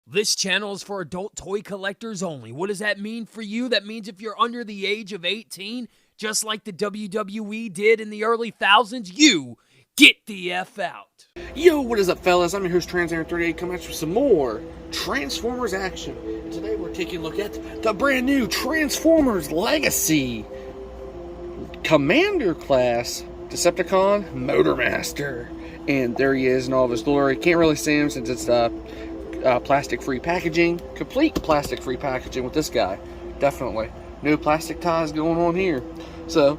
This channel is for adult toy collectors only. What does that mean for you? That means if you're under the age of 18, just like the WWE did in the early thousands, you get the F out. Yo, what is up, fellas? I'm your host, Trans38, coming at you with some more Transformers action. And today we're taking a look at the brand new Transformers Legacy Commander Class Decepticon Motormaster. And there he is in all of his glory. Can't really see him since it's plastic-free packaging. Complete plastic-free packaging with this guy. Definitely. No plastic ties going on here. So,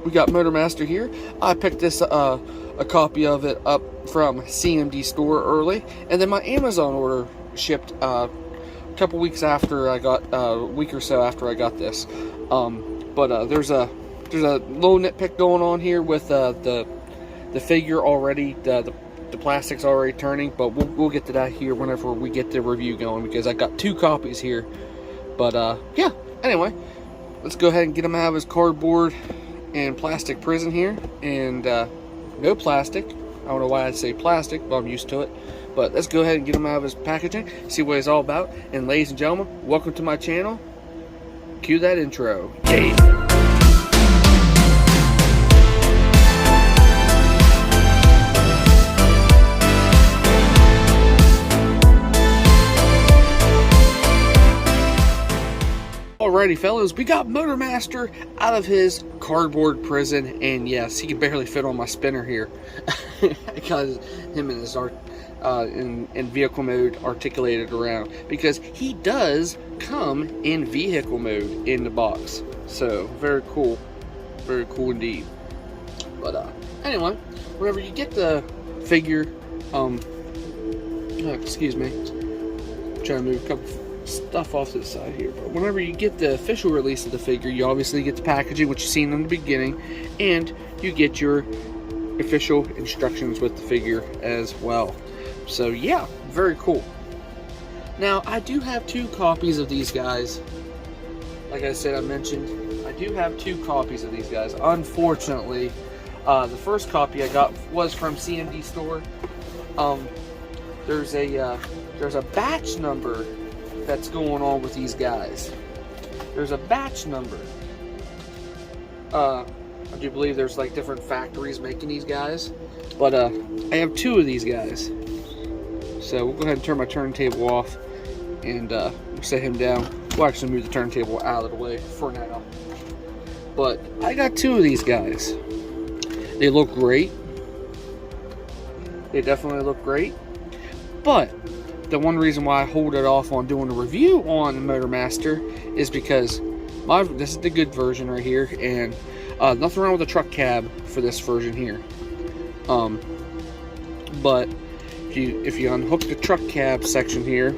we got Motormaster here. I picked this a copy of it up from CMD store early, and then my Amazon order shipped a couple weeks after I got a week or so after I got this. There's a little nitpick going on here with the figure already. The plastic's already turning, but we'll get to that here whenever we get the review going, because I got two copies here. But yeah, anyway, let's go ahead and get him out of his cardboard and plastic prison here. And no plastic. I don't know why I'd say plastic, but I'm used to it. But let's go ahead and get him out of his packaging, see what he's all about. And ladies and gentlemen, welcome to my channel. Cue that intro. Hey. Alrighty, fellas, we got Motormaster out of his cardboard prison, and yes, he can barely fit on my spinner here because him and his in vehicle mode articulated around, because he does come in vehicle mode in the box. So very cool indeed. But anyway, whenever you get the figure, excuse me, I'm trying to move a couple stuff off to the side here, but whenever you get the official release of the figure, you obviously get the packaging, which you've seen in the beginning, and you get your official instructions with the figure as well. So yeah, very cool. Now, I do have two copies of these guys. Like I said, I mentioned, I do have two copies of these guys. Unfortunately, the first copy I got was from CMD store. There's a batch number that's going on with these guys. There's a batch number. I do believe there's like different factories making these guys, but I have two of these guys. So we'll go ahead and turn my turntable off and we'll set him down. We'll actually move the turntable out of the way for now. But I got two of these guys. They look great. They definitely look great. But the one reason why I hold it off on doing a review on Motormaster is because this is the good version right here, and nothing wrong with the truck cab for this version here. But if you unhook the truck cab section here,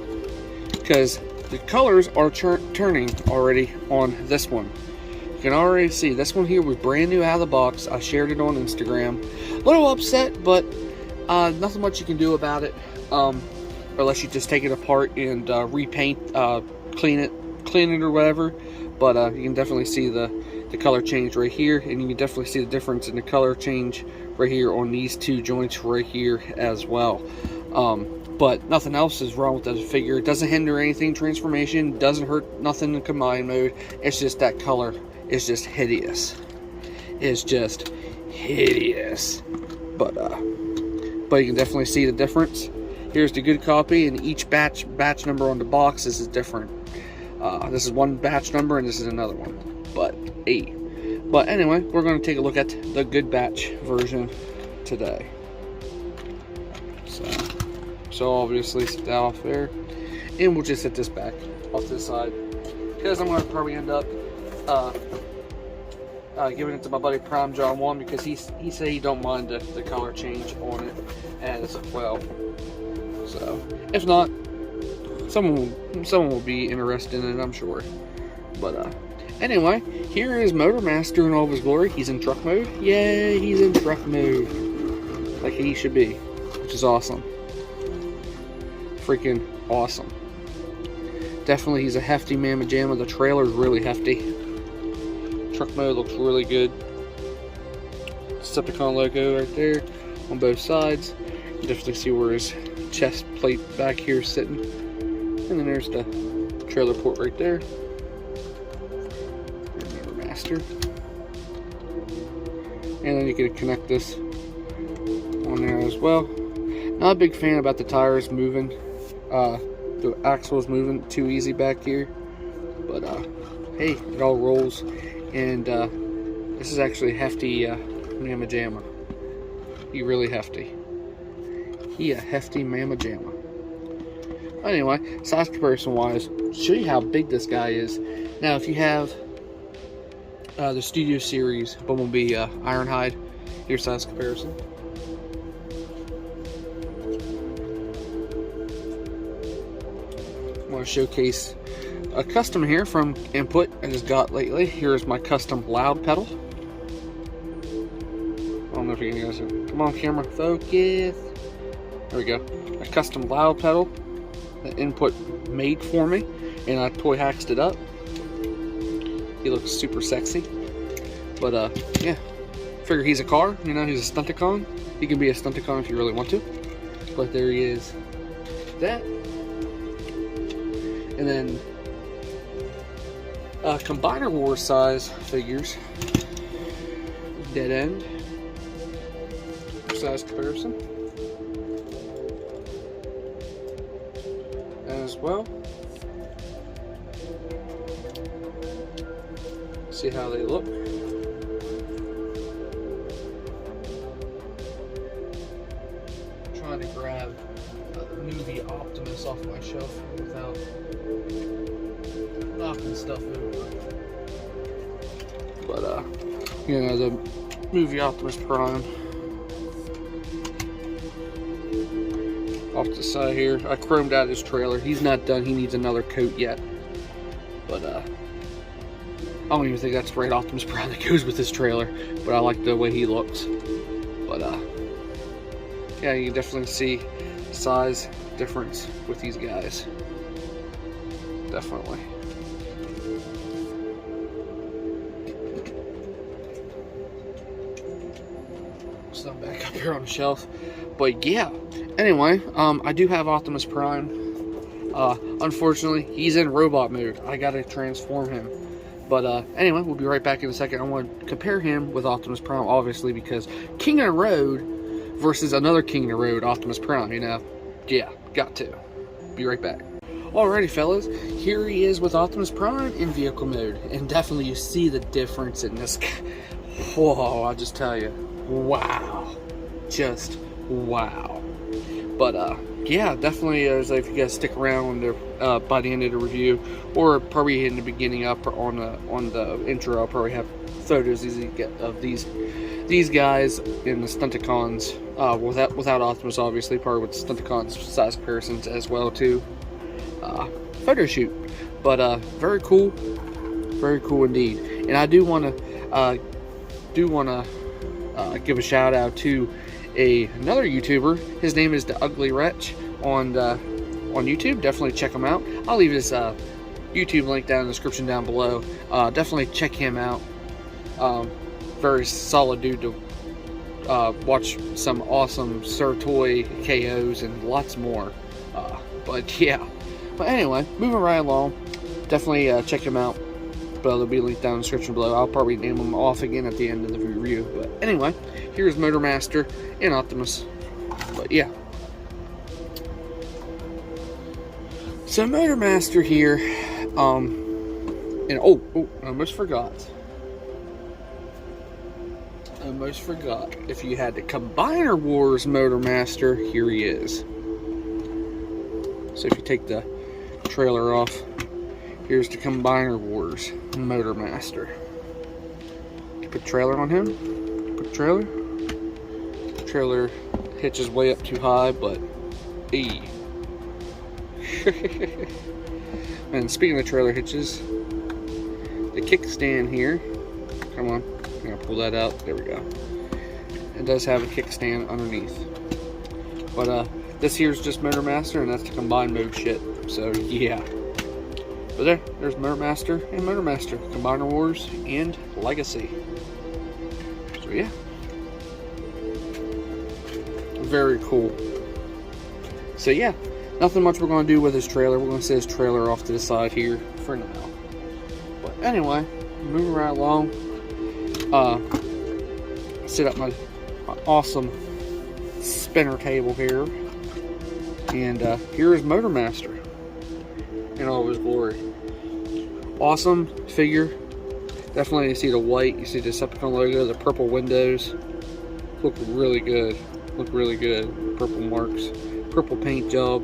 because the colors are turning already on this one. You can already see this one here was brand new out of the box. I shared it on Instagram. A little upset, but nothing much you can do about it. Unless you just take it apart and repaint, clean it or whatever. But you can definitely see the color change right here, and you can definitely see the difference in the color change right here on these two joints right here as well. But nothing else is wrong with the figure. It doesn't hinder anything transformation, doesn't hurt nothing in combine mode. It's just that color is just hideous. It's just hideous. But you can definitely see the difference. Here's the good copy, and each batch number on the box is different. This is one batch number, and this is another one. But anyway, we're going to take a look at the good batch version today. So obviously set that off there, and we'll just set this back off to the side, because I'm going to probably end up giving it to my buddy Prime John 1, because he said he don't mind the color change on it as well. So, if not, someone will be interested in it, I'm sure. But anyway, here is Motormaster in all of his glory. He's in truck mode. Yay, he's in truck mode, like he should be, which is awesome. Freaking awesome. Definitely, he's a hefty mamma jamma. The trailer's really hefty. Truck mode looks really good. Decepticon logo right there on both sides. You definitely see where his chest plate back here is sitting. And then there's the trailer port right there. Motormaster. And then you can connect this on there as well. Not a big fan about the tires moving. The axle is moving too easy back here. But hey, it all rolls. And this is actually hefty mamma jamma. He really hefty. He a hefty mamma jamma. Anyway, size comparison wise, show you how big this guy is. Now, if you have the Studio Series Bumblebee Ironhide, here's size comparison. I want to showcase a custom here from Input I just got lately. Here's my custom loud pedal. I don't know if you guys can. Come on, camera, focus. There we go. A custom loud pedal that Input made for me, and I toy hacked it up. He looks super sexy. But yeah, figure he's a car. You know, he's a Stunticon. He can be a Stunticon if you really want to. But there he is. That. And then Combiner Wars size figures. Dead end. Size comparison. As well. See how they look. I'm trying to grab the movie Optimus off my shelf without knocking stuff over. But you know, the movie Optimus Prime. Off the side here, I chromed out his trailer. He's not done. He needs another coat yet. But I don't even think that's the right Optimus Prime that goes with this trailer. But I like the way he looks. But yeah, you can definitely see size difference with these guys. Definitely. So I'm back up here on the shelf. But yeah. Anyway, I do have Optimus Prime. Unfortunately, he's in robot mode. I gotta transform him. But anyway, we'll be right back in a second. I want to compare him with Optimus Prime, obviously, because King of the Road versus another King of the Road, Optimus Prime, you know? Yeah, got to. Be right back. Alrighty, fellas. Here he is with Optimus Prime in vehicle mode. And definitely you see the difference in this guy. Whoa, I'll just tell you. Wow. Just wow. But yeah, definitely if you guys stick around by the end of the review, or probably in the beginning up on the intro, I'll probably have photos of these guys in the Stunticons, without Optimus, obviously, probably with Stunticons size comparisons as well too. Photo shoot, but very cool indeed. And I do want to give a shout out to another YouTuber. His name is The Ugly Wretch on YouTube. Definitely check him out. I'll leave his YouTube link down in the description down below. Definitely check him out. Very solid dude to watch some awesome Sir Toy KOs and lots more. But yeah. But anyway, moving right along. Definitely check him out. But there'll be a link down in the description below. I'll probably name them off again at the end of the review. But anyway, here's Motormaster and Optimus. But yeah. So Motormaster here, and I almost forgot. If you had the Combiner Wars Motormaster, here he is. So if you take the trailer off, here's the Combiner Wars Motormaster. Put trailer on him. Put trailer. Trailer hitch is way up too high, but hey. And speaking of trailer hitches, the kickstand here. Come on, I'm gonna pull that out. There we go. It does have a kickstand underneath. But this here's just Motormaster, and that's the combined mode shit. So yeah. But there's Motormaster and Motormaster, Combiner Wars and Legacy. So yeah. Very cool. So yeah, Nothing much we're going to do with his trailer. We're going to set his trailer off to the side here for now. But anyway, moving right along. Set up my awesome spinner table here. And here is Motormaster in all of his glory. Awesome figure. Definitely you see the white, you see the Decepticon logo, the purple windows. Look really good. Look really good. Purple marks. Purple paint job.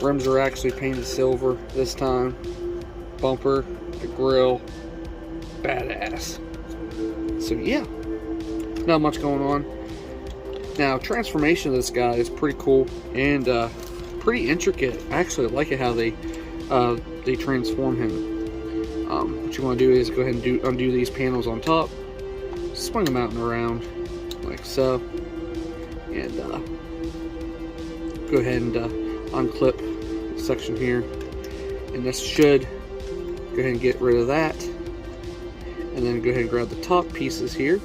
Rims are actually painted silver this time. Bumper, the grill, badass. So yeah, not much going on. Now, transformation of this guy is pretty cool and pretty intricate. I actually like it how they transform him. What you want to do is go ahead and undo these panels on top, swing them out and around like so, and go ahead and unclip this section here, and this should go ahead and get rid of that, and then go ahead and grab the top pieces here.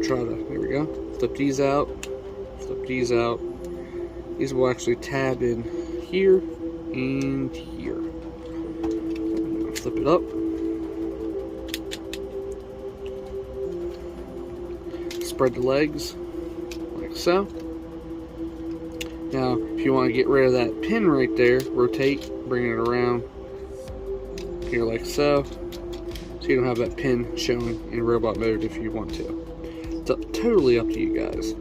There we go. Flip these out. Flip these out. These will actually tab in here and here. Flip it up. Spread the legs like so. Now, if you want to get rid of that pin right there, rotate, bring it around here like so. So you don't have that pin showing in robot mode if you want to. It's totally up to you guys.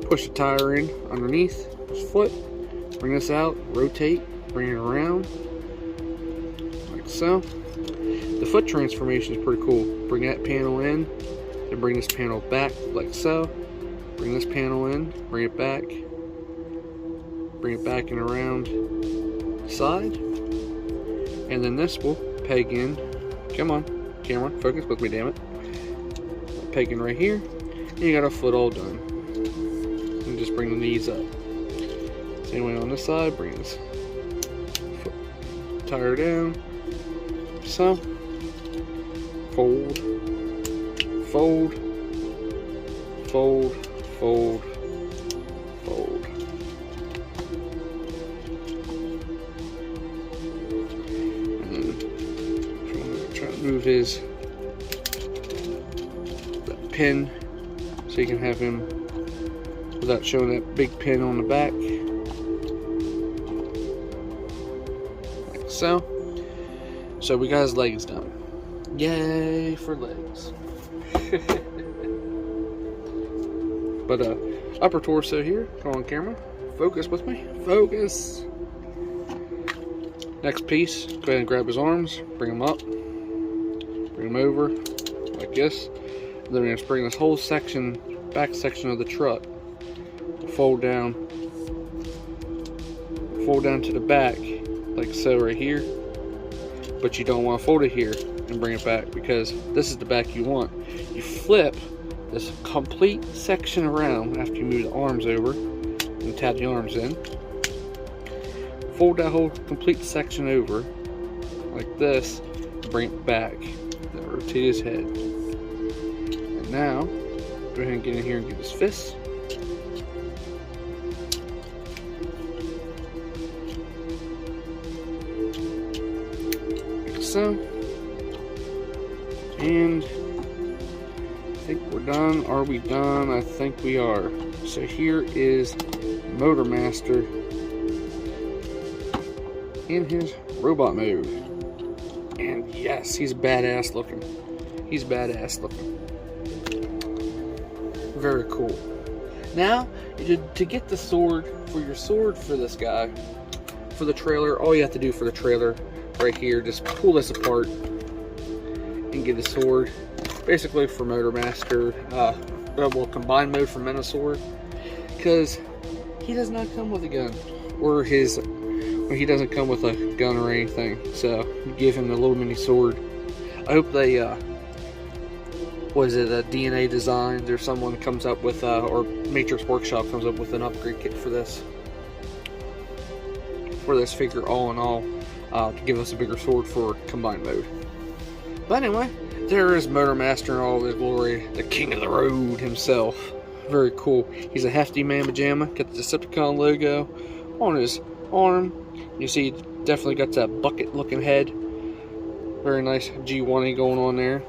Push the tire in underneath his foot. Bring this out, rotate, bring it around like so. The foot transformation is pretty cool. Bring that panel in, and bring this panel back like so. Bring this panel in, bring it back and around the side. And then this will peg in. Come on, camera, focus with me, damn it. Pegging right here, and you got a foot all done. And just bring the knees up. Same way on this side, bring this foot tire down. So, fold, fold, fold, fold, fold. And then, if you want to try to move his pin, so you can have him without showing that big pin on the back, like so. So we got his legs done. Yay for legs. But upper torso here. Go on camera. Focus with me. Focus. Next piece. Go ahead and grab his arms. Bring him up. Bring him over like this. Then we're going to bring this whole section, back section of the truck, fold down to the back, like so right here. But you don't want to fold it here and bring it back, because this is the back you want. You flip this complete section around after you move the arms over and tap the arms in. Fold that whole complete section over like this, bring it back, then rotate his head. Now, go ahead and get in here and get his fists. Like so. And I think we're done. Are we done? I think we are. So here is Motormaster in his robot mode. And yes, he's badass looking. He's badass looking. Very cool. Now, to get the sword, for this guy, for the trailer, all you have to do for the trailer, right here, just pull this apart and get a sword. Basically for Motormaster, well, combined mode for Minosaur, because he does not come with a gun, or he doesn't come with a gun or anything. So you give him the little mini sword. I hope they was it a DNA Designs or someone comes up with, or Matrix Workshop comes up with an upgrade kit for this figure, all in all, to give us a bigger sword for combined mode. But anyway, there is Motormaster in all of his glory, the king of the road himself. Very cool. He's a hefty man pajama. Got the Decepticon logo on his arm. You see, definitely got that bucket looking head. Very nice G1 going on there.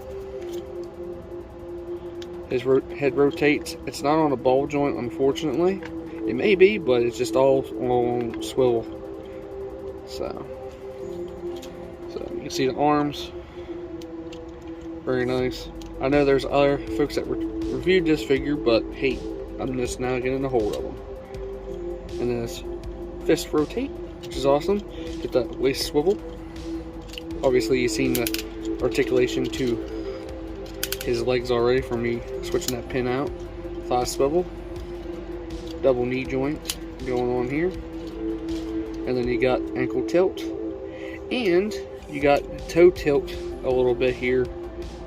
His head rotates. It's not on a ball joint, unfortunately. It may be, but it's just all on swivel. So you can see the arms. Very nice. I know there's other folks that reviewed this figure, but hey, I'm just now getting a hold of them. And then his fist rotate, which is awesome. Get that waist swivel. Obviously, you've seen the articulation to his legs already from me switching that pin out. Thigh swivel. Double knee joint going on here. And then you got ankle tilt. And you got toe tilt a little bit here,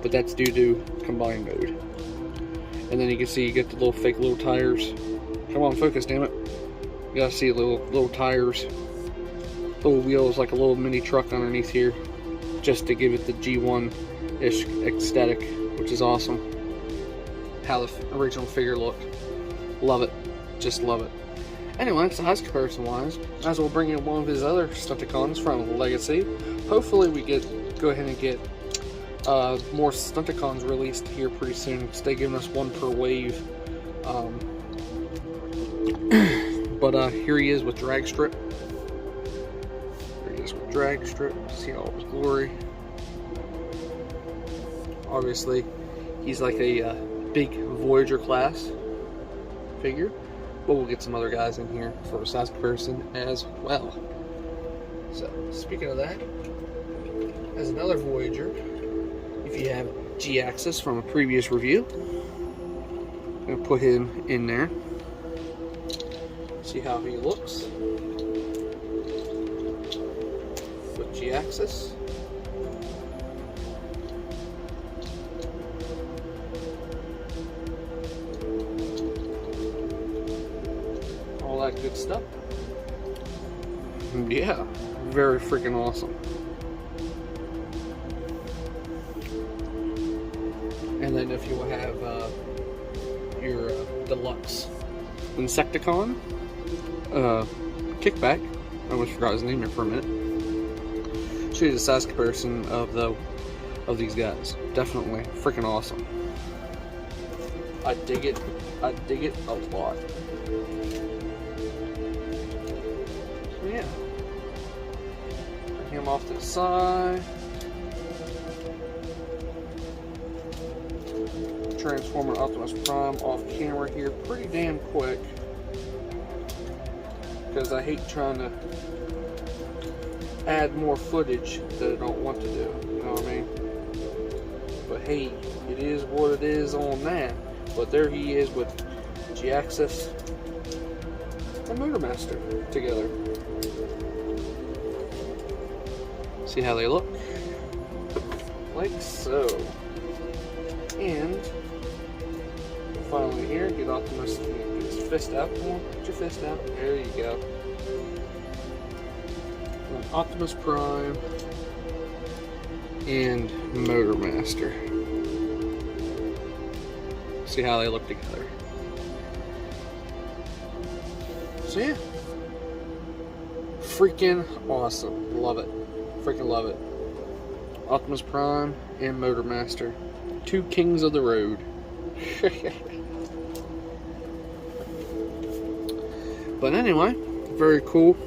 but that's due to combined mode. And then you can see you get the little fake little tires. Come on, focus, damn it. You gotta see the little tires. Little wheels like a little mini truck underneath here, just to give it the G1-ish aesthetic, which is awesome. How the original figure looked. Love it. Just love it. Anyway, size comparison wise, might as well bring in one of his other Stunticons from Legacy. Hopefully we go ahead and get more Stunticons released here pretty soon, because they're giving us one per wave. But here he is with drag strip. There he is with drag strip. See all his glory. Obviously, he's like a big Voyager class figure. But we'll get some other guys in here for a size comparison as well. So, speaking of that, as another Voyager, if you have G-Axis from a previous review, I'm going to put him in there. See how he looks with G-Axis. All that good stuff. Yeah, very freaking awesome. And then if you have your deluxe Insecticon kickback, I almost forgot his name here for a minute. Show you the size comparison of these guys. Definitely freaking awesome. I dig it. I dig it a lot. So yeah, bring him off to the side. Transformer Optimus Prime off camera here pretty damn quick, because I hate trying to add more footage that I don't want to do, you know what I mean? But hey, it is what it is on that. But there he is with G-Axis and Motormaster together. See how they look? Like so. And finally here, get Optimus, get his fist out. Come on, put your fist out. There you go. And Optimus Prime and Motormaster. See how they look together. So yeah, freaking awesome. Love it. Freaking love it. Optimus Prime and Motormaster, two kings of the road. But anyway, very cool.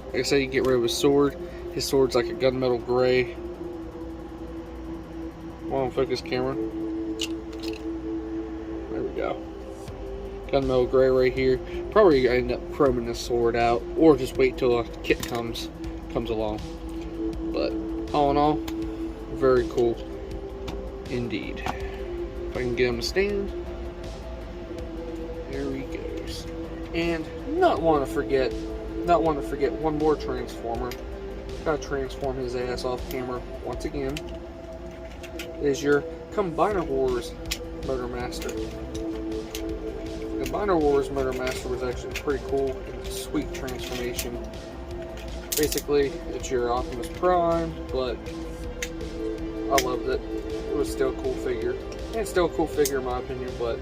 Like I said, you get rid of his sword. His sword's like a gunmetal gray. Come on, focus camera. There we go. Gunmetal gray right here. Probably gonna end up chroming this sword out, or just wait till a kit comes along. But all in all, very cool indeed. If I can get him to stand. There he goes. And not want to forget one more Transformer. Gotta transform his ass off camera once again. Is your Combiner Wars Motormaster. Combiner Wars Motormaster was actually pretty cool and sweet transformation. Basically, it's your Optimus Prime, but I loved it. It was still a cool figure. And it's still a cool figure in my opinion, but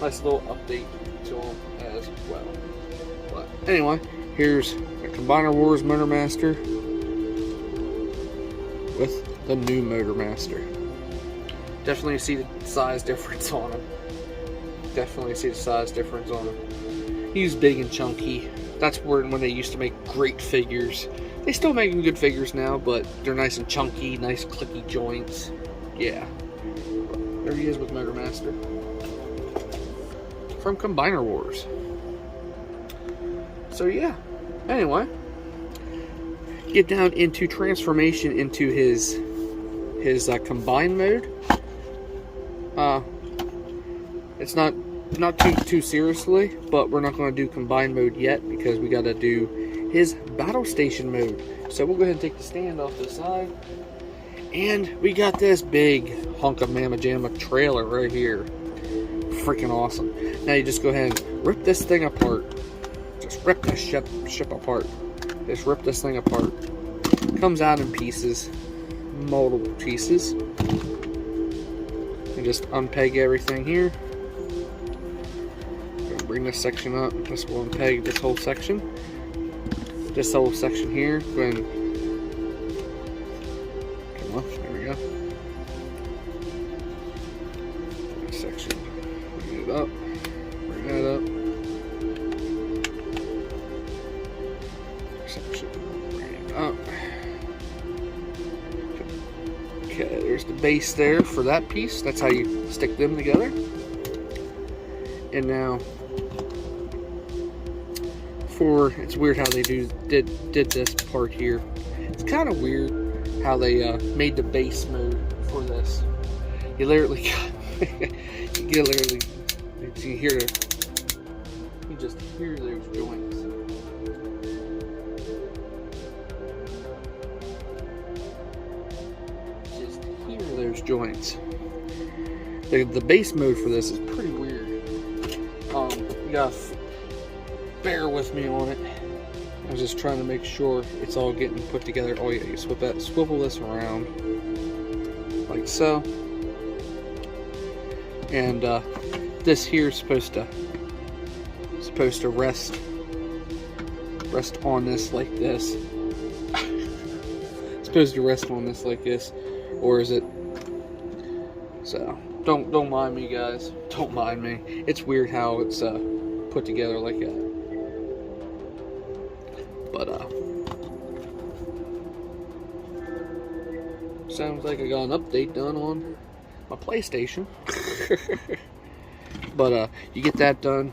nice little update to him as well. But anyway, here's the Combiner Wars Motormaster with the new Motormaster. Definitely see the size difference on him. Definitely see the size difference on him. He's big and chunky. That's when they used to make great figures. They still making good figures now, but they're nice and chunky, nice clicky joints. Yeah. There he is with Motormaster. From Combiner Wars. So yeah. Anyway. Get down into transformation into his combine mode. It's not too seriously, but we're not going to do combine mode yet because we got to do his battle station mode. So we'll go ahead and take the stand off to the side, and we got this big hunk of mamma jamma trailer right here. Freaking awesome! Now you just go ahead and rip this thing apart. Just rip this ship apart. Just rip this thing apart. Comes out in pieces, multiple pieces. And just unpeg everything here. Bring this section up. Just will unpeg this whole section. This whole section here. Go ahead and come on. There we go. This section. Bring it up. Bring that up. Section. Bring it up. Okay, there's the base there for that piece. That's how you stick them together. And now, it's weird how they did this part here. It's kind of weird how they made the base mode for this. You literally you just hear those joints. Just hear those joints. The base mode for this is pretty weird. You gotta bear with me on it. I was just trying to make sure it's all getting put together. Oh yeah, you swivel this around like so, and this here is supposed to rest on this like this. It's supposed to rest on this like this, or is it? So don't mind me, guys. Don't mind me. It's weird how it's put together like that. But sounds like I got an update done on my PlayStation. But you get that done,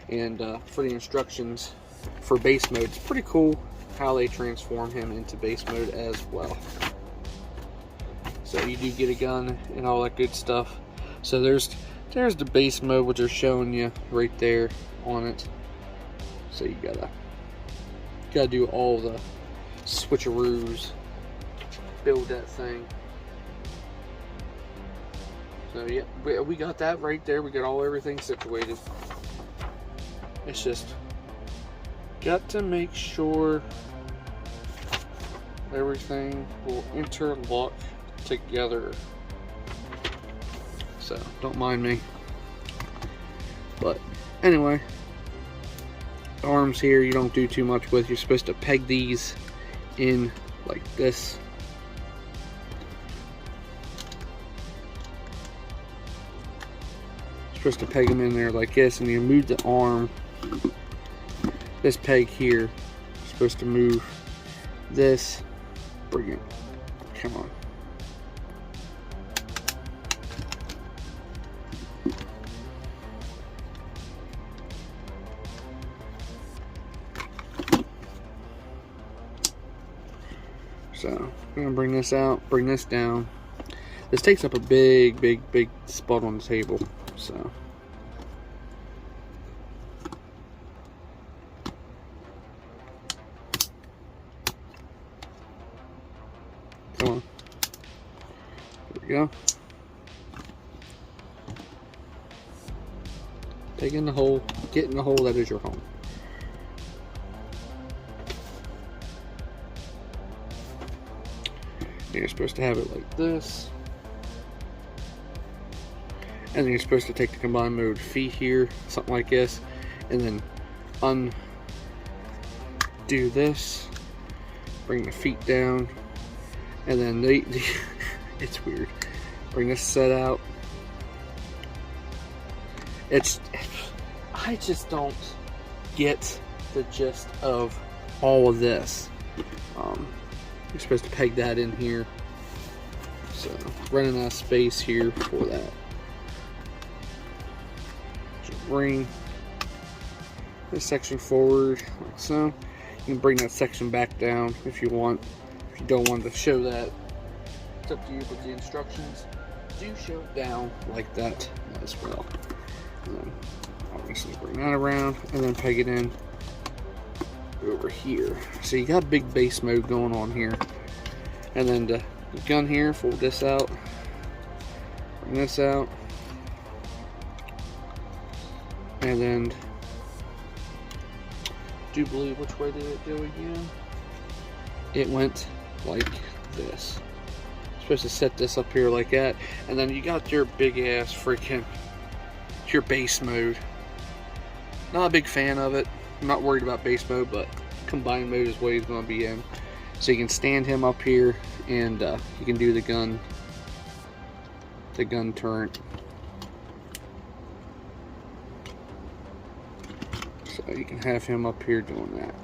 and for the instructions for base mode, it's pretty cool how they transform him into base mode as well. So you do get a gun and all that good stuff. So there's the base mode, which they're showing you right there on it. So you gotta do all the switcheroos, build that thing. So yeah, we got that right there. We got everything situated. It's just got to make sure everything will interlock together. So don't mind me. But anyway, arms here you don't do too much with. You're supposed to peg these in like this. You're supposed to peg them in there like this, and you move the arm. This peg here is supposed to move this. Bring it. Come on. So I'm gonna bring this out, bring this down. This takes up a big spot on the table. So come on. There we go. Take in the hole, get in the hole that is your home. You're supposed to have it like this. And then you're supposed to take the combined mode feet here, something like this, and then undo this, bring the feet down, and then it's weird. Bring this set out. I just don't get the gist of all of this. You're supposed to peg that in here, so running out of space here for that. Just bring this section forward like so. You can bring that section back down if you want. If you don't want to show that, it's up to you, but the instructions do show it down like that as well. And then obviously bring that around and then peg it in over here. So you got big base mode going on here. And then the gun here, fold this out, bring this out, and then do you believe which way did it go again? It went like this. You're supposed to set this up here like that, and then you got your big ass freaking your base mode. Not a big fan of it. I'm not worried about base mode, but combined mode is what he's going to be in. So you can stand him up here, and you can do the gun turret. So you can have him up here doing that.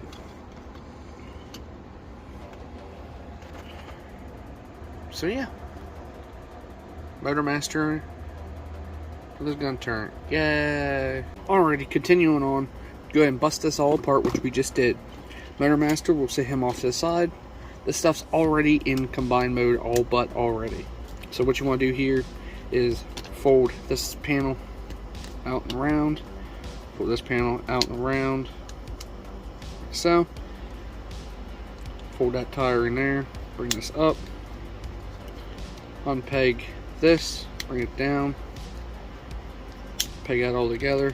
So yeah, Motormaster for this gun turret. Yay! Alrighty, continuing on. Go ahead and bust this all apart, which we just did. Motormaster, we'll set him off to the side. This stuff's already in combined mode, all but already. So what you want to do here is fold this panel out and around. Fold this panel out and around. Like so. Fold that tire in there. Bring this up. Unpeg this. Bring it down. Peg that all together.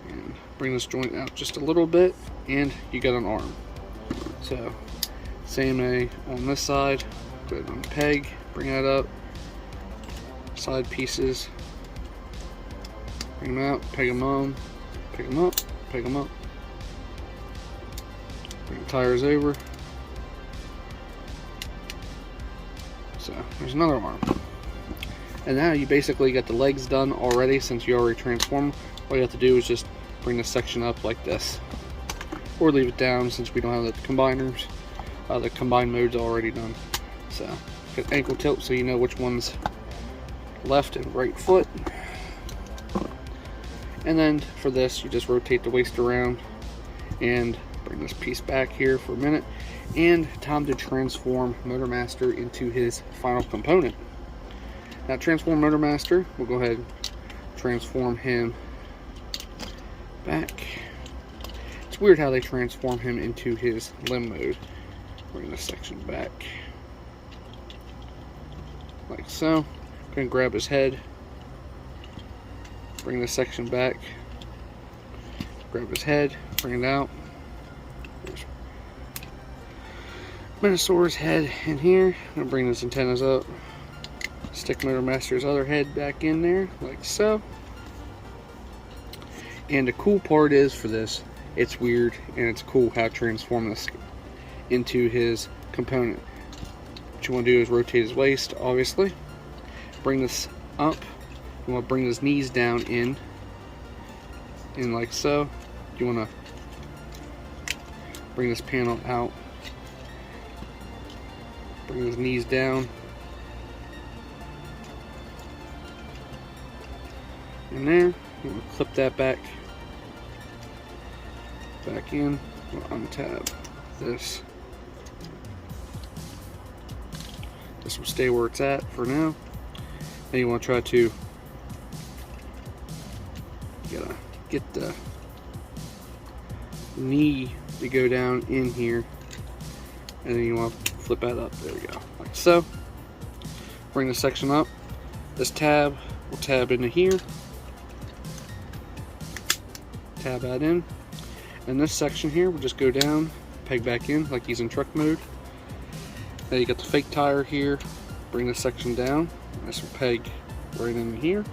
And bring this joint out just a little bit. And you got an arm. So, same on this side. Go ahead and unpeg. Bring that up. Side pieces. Bring them out. Peg them on. Pick them up. Peg them up. Bring the tires over. So, there's another arm. And now you basically got the legs done already since you already transformed. All you have to do is just bring this section up like this. Or leave it down since we don't have the combiners. The combined mode's already done. So, get ankle tilt so you know which one's left and right foot. And then for this, you just rotate the waist around and bring this piece back here for a minute. And time to transform Motormaster into his final component. Now, transform Motormaster, we'll go ahead and transform him back. It's weird how they transform him into his limb mode. Bring this section back. Like so. Gonna grab his head. Bring this section back. Grab his head. Bring it out. There's Minosaur's head in here. I'm gonna bring those antennas up. Stick Motormaster's other head back in there, like so. And the cool part is for this, it's weird and it's cool how to transform this into his component. What you want to do is rotate his waist, obviously. Bring this up. You want to bring his knees down in like so. You want to bring this panel out. Bring his knees down. In there. You want to clip that back in. We'll untab this. This will stay where it's at for now. Then you want to try to get the knee to go down in here, and then you want to flip that up. There we go, like so. Bring the section up. This tab will tab into here. Tab that in. And this section here will just go down, peg back in like he's in truck mode. Now you got the fake tire here. Bring this section down. This will peg right in here.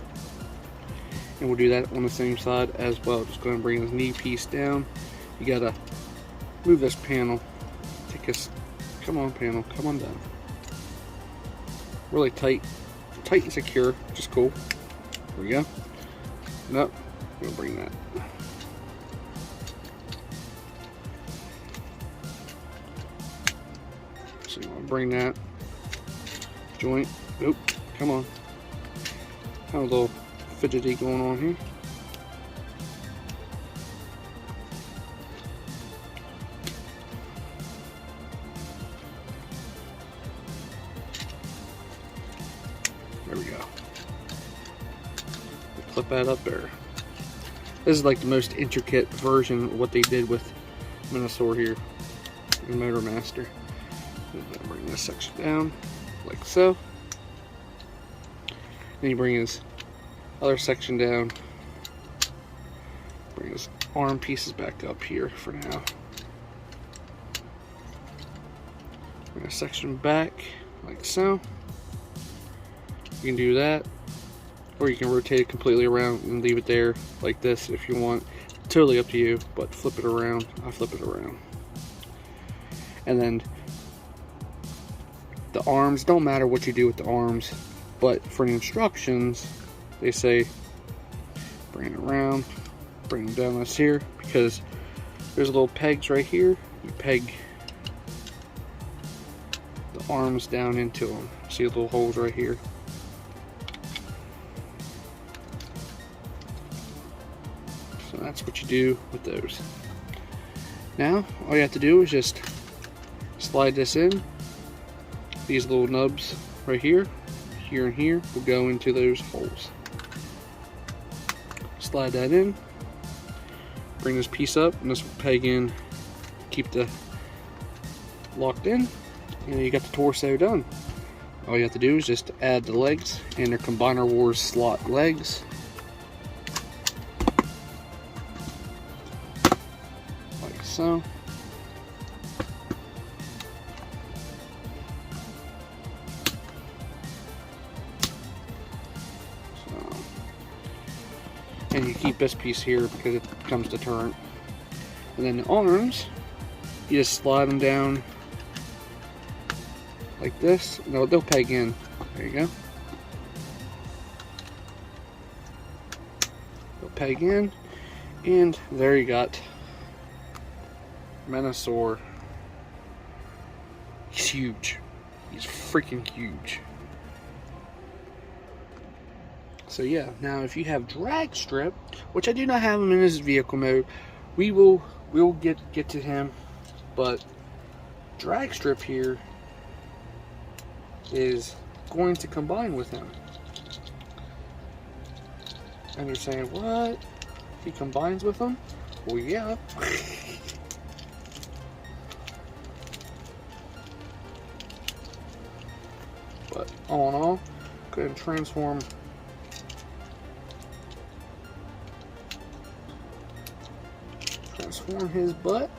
And we'll do that on the same side as well. Just going to bring this knee piece down. You gotta move this panel. Take this, come on panel, come on down. Really tight and secure, which is cool. There we go. Nope, we'll bring that. So you want to bring that joint. Oop, come on. Have a little fidgety going on here. There we go. Flip that up there. This is like the most intricate version of what they did with Minosaur here in Motormaster. Bring this section down like so. Then you bring his other section down. Bring his arm pieces back up here for now. Bring a section back like so. You can do that, or you can rotate it completely around and leave it there like this if you want. Totally up to you, but flip it around. I flip it around. And then the arms, don't matter what you do with the arms, but for the instructions, they say bring it around, bring them down this here, because there's little pegs right here. You peg the arms down into them. See the little holes right here? So that's what you do with those. Now, all you have to do is just slide this in. These little nubs right here, here and here, will go into those holes. Slide that in. Bring this piece up, and this will peg in, keep the locked in, and you got the torso done. All you have to do is just add the legs, and they're Combiner Wars slot legs. Like so. And you keep this piece here because it becomes deterrent. And then the arms, you just slide them down like this. No, they'll peg in. There you go. They'll peg in, and there you got Minosaur. He's huge. He's freaking huge. So yeah, now if you have drag strip, which I do not have him in his vehicle mode, we will get to him, but drag strip here is going to combine with him. And you're saying, what? He combines with him? Well, yeah. But all in all, go ahead and transform his butt.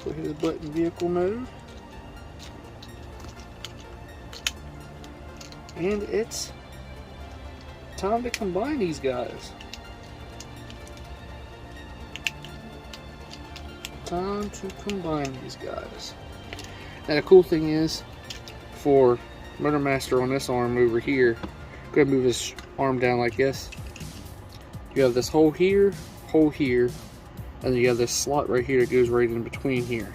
Put his butt in vehicle mode. And it's time to combine these guys. Time to combine these guys. Now the cool thing is, for Motormaster on this arm over here, go ahead and move his arm down like this. You have this hole here, and then you have this slot right here that goes right in between here.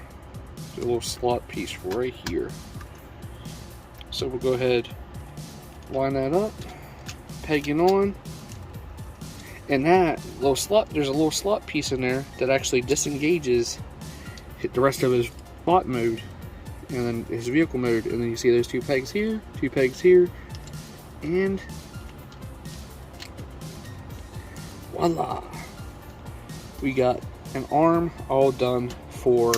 So a little slot piece right here. So we'll go ahead, line that up, pegging on, and that little slot, there's a little slot piece in there that actually disengages the rest of his bot mode and then his vehicle mode, and then you see those two pegs here, and voila, we got an arm all done for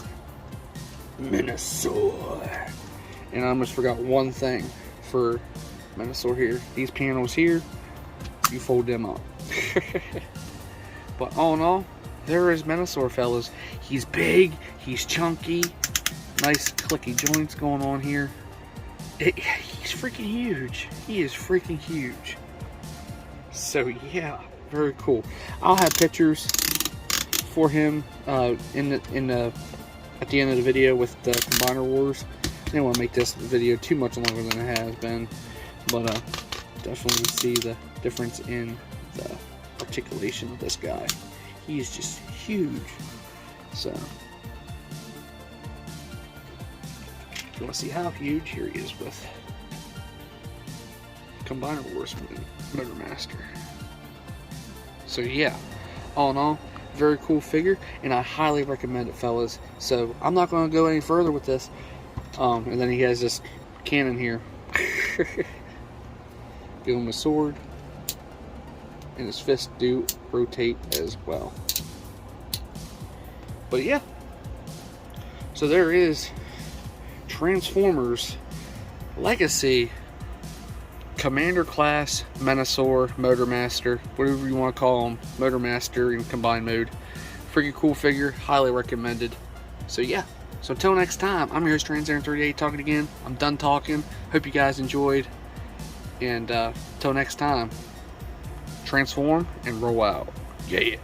Minosaur. And I almost forgot one thing for Minosaur here. These panels here, you fold them up. But all in all, there is Minosaur, fellas. He's big, he's chunky, nice clicky joints going on here. He's freaking huge. He is freaking huge. So yeah, very cool. I'll have pictures for him at the end of the video with the Combiner Wars. I didn't want to make this video too much longer than it has been, but definitely see the difference in the articulation of this guy. He is just huge. So if you want to see how huge, here he is with Combiner Wars Motormaster. So yeah, all in all, very cool figure, and I highly recommend it, fellas. So I'm not going to go any further with this. And then he has this cannon here. Give him a sword, and his fists do rotate as well. But yeah, so there is Transformers Legacy Commander Class Menasor Motormaster, whatever you want to call him, Motormaster in combined mode. Freaking cool figure, highly recommended. So yeah, so until next time, I'm your host TransAaron38 talking again. I'm done talking. Hope you guys enjoyed, and until next time, transform and roll out. Yeah.